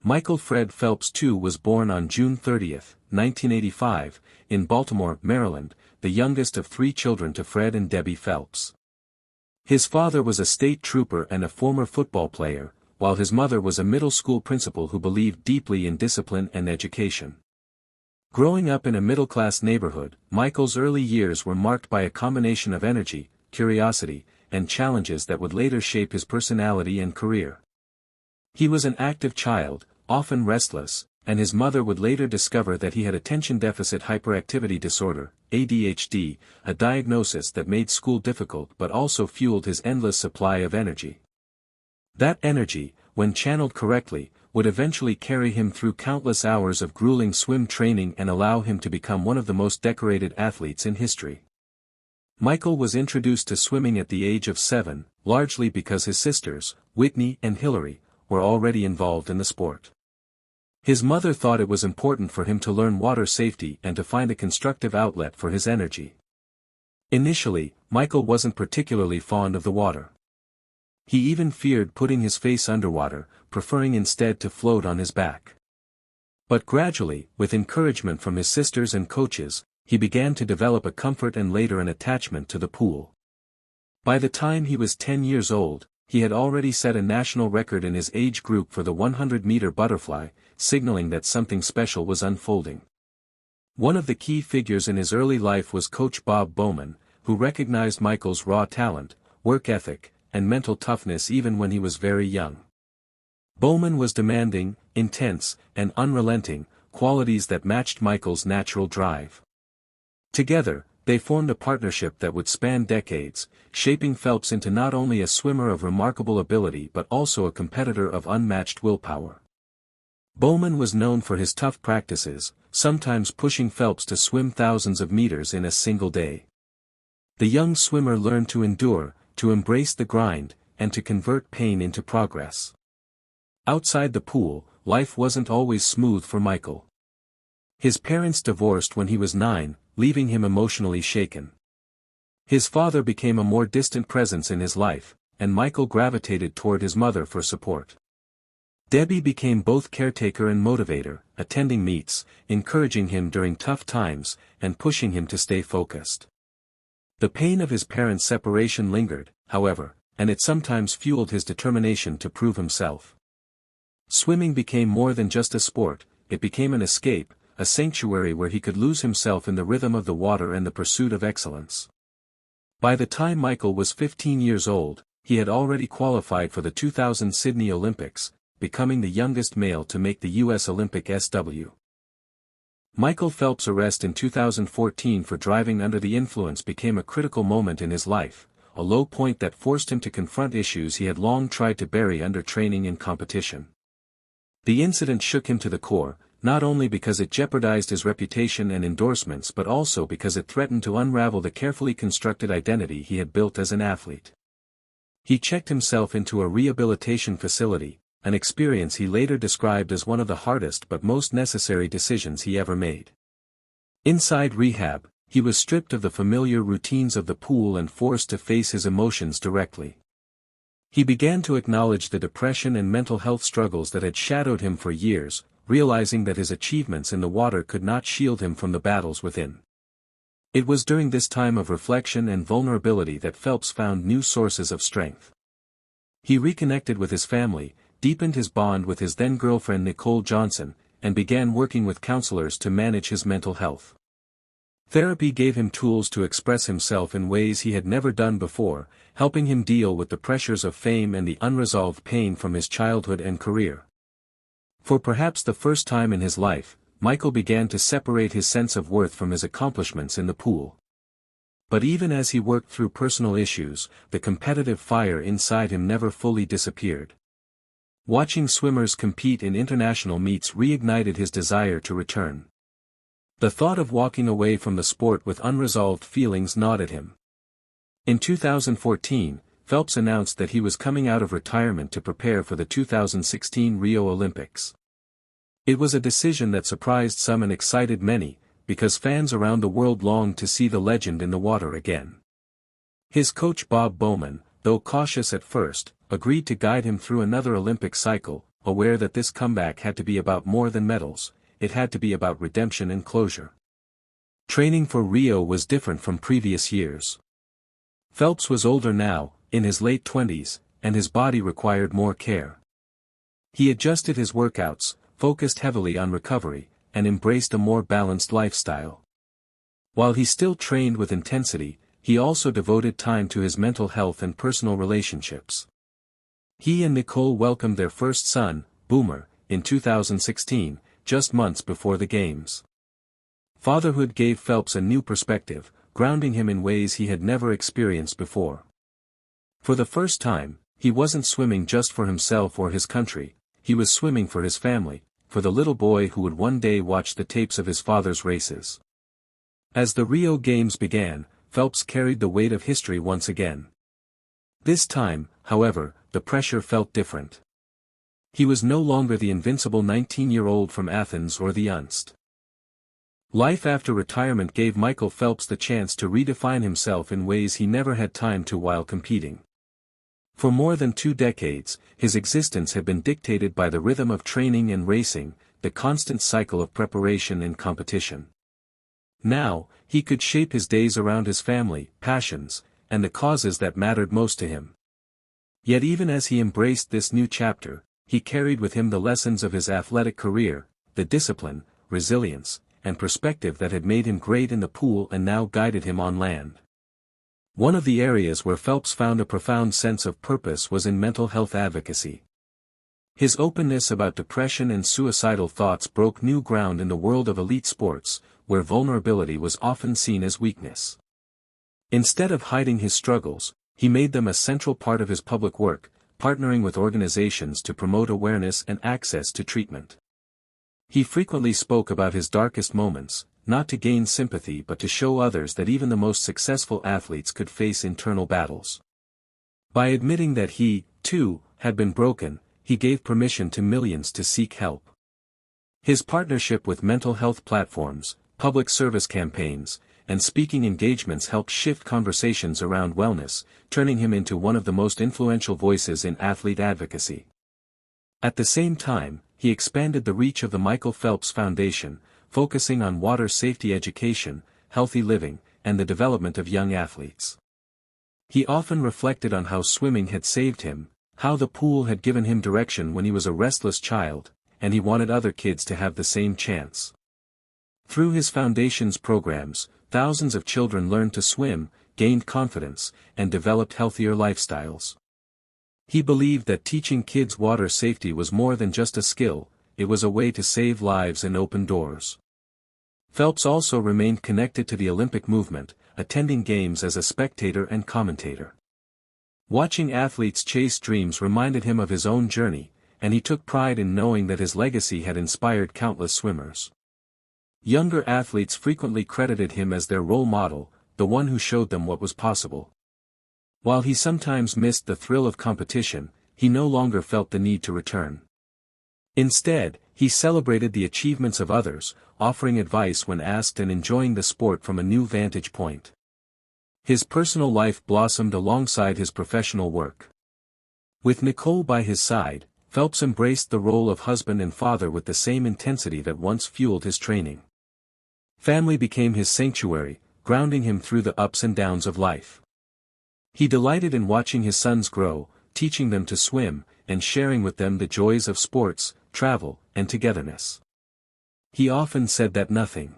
Michael Fred Phelps II was born on June 30, 1985, in Baltimore, Maryland, the youngest of 3 children to Fred and Debbie Phelps. His father was a state trooper and a former football player, while his mother was a middle school principal who believed deeply in discipline and education. Growing up in a middle-class neighborhood, Michael's early years were marked by a combination of energy, curiosity, and challenges that would later shape his personality and career. He was an active child, often restless, and his mother would later discover that he had attention deficit hyperactivity disorder, ADHD, a diagnosis that made school difficult but also fueled his endless supply of energy. That energy, when channeled correctly, would eventually carry him through countless hours of grueling swim training and allow him to become one of the most decorated athletes in history. Michael was introduced to swimming at the age of 7, largely because his sisters, Whitney and Hillary, were already involved in the sport. His mother thought it was important for him to learn water safety and to find a constructive outlet for his energy. Initially, Michael wasn't particularly fond of the water. He even feared putting his face underwater, preferring instead to float on his back. But gradually, with encouragement from his sisters and coaches, he began to develop a comfort and later an attachment to the pool. By the time he was 10 years old, he had already set a national record in his age group for the 100-meter butterfly, signaling that something special was unfolding. One of the key figures in his early life was Coach Bob Bowman, who recognized Michael's raw talent, work ethic, and mental toughness even when he was very young. Bowman was demanding, intense, and unrelenting, qualities that matched Michael's natural drive. Together, they formed a partnership that would span decades, shaping Phelps into not only a swimmer of remarkable ability but also a competitor of unmatched willpower. Bowman was known for his tough practices, sometimes pushing Phelps to swim thousands of meters in a single day. The young swimmer learned to endure, to embrace the grind, and to convert pain into progress. Outside the pool, life wasn't always smooth for Michael. His parents divorced when he was 9, leaving him emotionally shaken. His father became a more distant presence in his life, and Michael gravitated toward his mother for support. Debbie became both caretaker and motivator, attending meets, encouraging him during tough times, and pushing him to stay focused. The pain of his parents' separation lingered, however, and it sometimes fueled his determination to prove himself. Swimming became more than just a sport, it became an escape, a sanctuary where he could lose himself in the rhythm of the water and the pursuit of excellence. By the time Michael was 15 years old, he had already qualified for the 2000 Sydney Olympics, becoming the youngest male to make the U.S. Olympic SW. Michael Phelps' arrest in 2014 for driving under the influence became a critical moment in his life, a low point that forced him to confront issues he had long tried to bury under training and competition. The incident shook him to the core, not only because it jeopardized his reputation and endorsements but also because it threatened to unravel the carefully constructed identity he had built as an athlete. He checked himself into a rehabilitation facility, an experience he later described as one of the hardest but most necessary decisions he ever made. Inside rehab, he was stripped of the familiar routines of the pool and forced to face his emotions directly. He began to acknowledge the depression and mental health struggles that had shadowed him for years, realizing that his achievements in the water could not shield him from the battles within. It was during this time of reflection and vulnerability that Phelps found new sources of strength. He reconnected with his family, deepened his bond with his then-girlfriend Nicole Johnson, and began working with counselors to manage his mental health. Therapy gave him tools to express himself in ways he had never done before, helping him deal with the pressures of fame and the unresolved pain from his childhood and career. For perhaps the first time in his life, Michael began to separate his sense of worth from his accomplishments in the pool. But even as he worked through personal issues, the competitive fire inside him never fully disappeared. Watching swimmers compete in international meets reignited his desire to return. The thought of walking away from the sport with unresolved feelings gnawed at him. In 2014, Phelps announced that he was coming out of retirement to prepare for the 2016 Rio Olympics. It was a decision that surprised some and excited many, because fans around the world longed to see the legend in the water again. His coach Bob Bowman, though cautious at first, agreed to guide him through another Olympic cycle, aware that this comeback had to be about more than medals, it had to be about redemption and closure. Training for Rio was different from previous years. Phelps was older now, in his late 20s, and his body required more care. He adjusted his workouts, focused heavily on recovery, and embraced a more balanced lifestyle. While he still trained with intensity, he also devoted time to his mental health and personal relationships. He and Nicole welcomed their first son, Boomer, in 2016, just months before the Games. Fatherhood gave Phelps a new perspective, grounding him in ways he had never experienced before. For the first time, he wasn't swimming just for himself or his country, he was swimming for his family, for the little boy who would one day watch the tapes of his father's races. As the Rio Games began, Phelps carried the weight of history once again. This time, however, the pressure felt different. He was no longer the invincible 19-year-old from Athens or the Unst. Life after retirement gave Michael Phelps the chance to redefine himself in ways he never had time to while competing. For more than 2 decades, his existence had been dictated by the rhythm of training and racing, the constant cycle of preparation and competition. Now, he could shape his days around his family, passions, and the causes that mattered most to him. Yet even as he embraced this new chapter, he carried with him the lessons of his athletic career, the discipline, resilience, and perspective that had made him great in the pool and now guided him on land. One of the areas where Phelps found a profound sense of purpose was in mental health advocacy. His openness about depression and suicidal thoughts broke new ground in the world of elite sports, where vulnerability was often seen as weakness. Instead of hiding his struggles, he made them a central part of his public work, partnering with organizations to promote awareness and access to treatment. He frequently spoke about his darkest moments, not to gain sympathy but to show others that even the most successful athletes could face internal battles. By admitting that he, too, had been broken, he gave permission to millions to seek help. His partnership with mental health platforms, public service campaigns, and speaking engagements helped shift conversations around wellness, turning him into one of the most influential voices in athlete advocacy. At the same time, he expanded the reach of the Michael Phelps Foundation, focusing on water safety education, healthy living, and the development of young athletes. He often reflected on how swimming had saved him, how the pool had given him direction when he was a restless child, and he wanted other kids to have the same chance. Through his foundation's programs, thousands of children learned to swim, gained confidence, and developed healthier lifestyles. He believed that teaching kids water safety was more than just a skill, it was a way to save lives and open doors. Phelps also remained connected to the Olympic movement, attending games as a spectator and commentator. Watching athletes chase dreams reminded him of his own journey, and he took pride in knowing that his legacy had inspired countless swimmers. Younger athletes frequently credited him as their role model, the one who showed them what was possible. While he sometimes missed the thrill of competition, he no longer felt the need to return. Instead, he celebrated the achievements of others, offering advice when asked and enjoying the sport from a new vantage point. His personal life blossomed alongside his professional work. With Nicole by his side, Phelps embraced the role of husband and father with the same intensity that once fueled his training. Family became his sanctuary, grounding him through the ups and downs of life. He delighted in watching his sons grow, teaching them to swim, and sharing with them the joys of sports, travel, and togetherness. He often said that nothing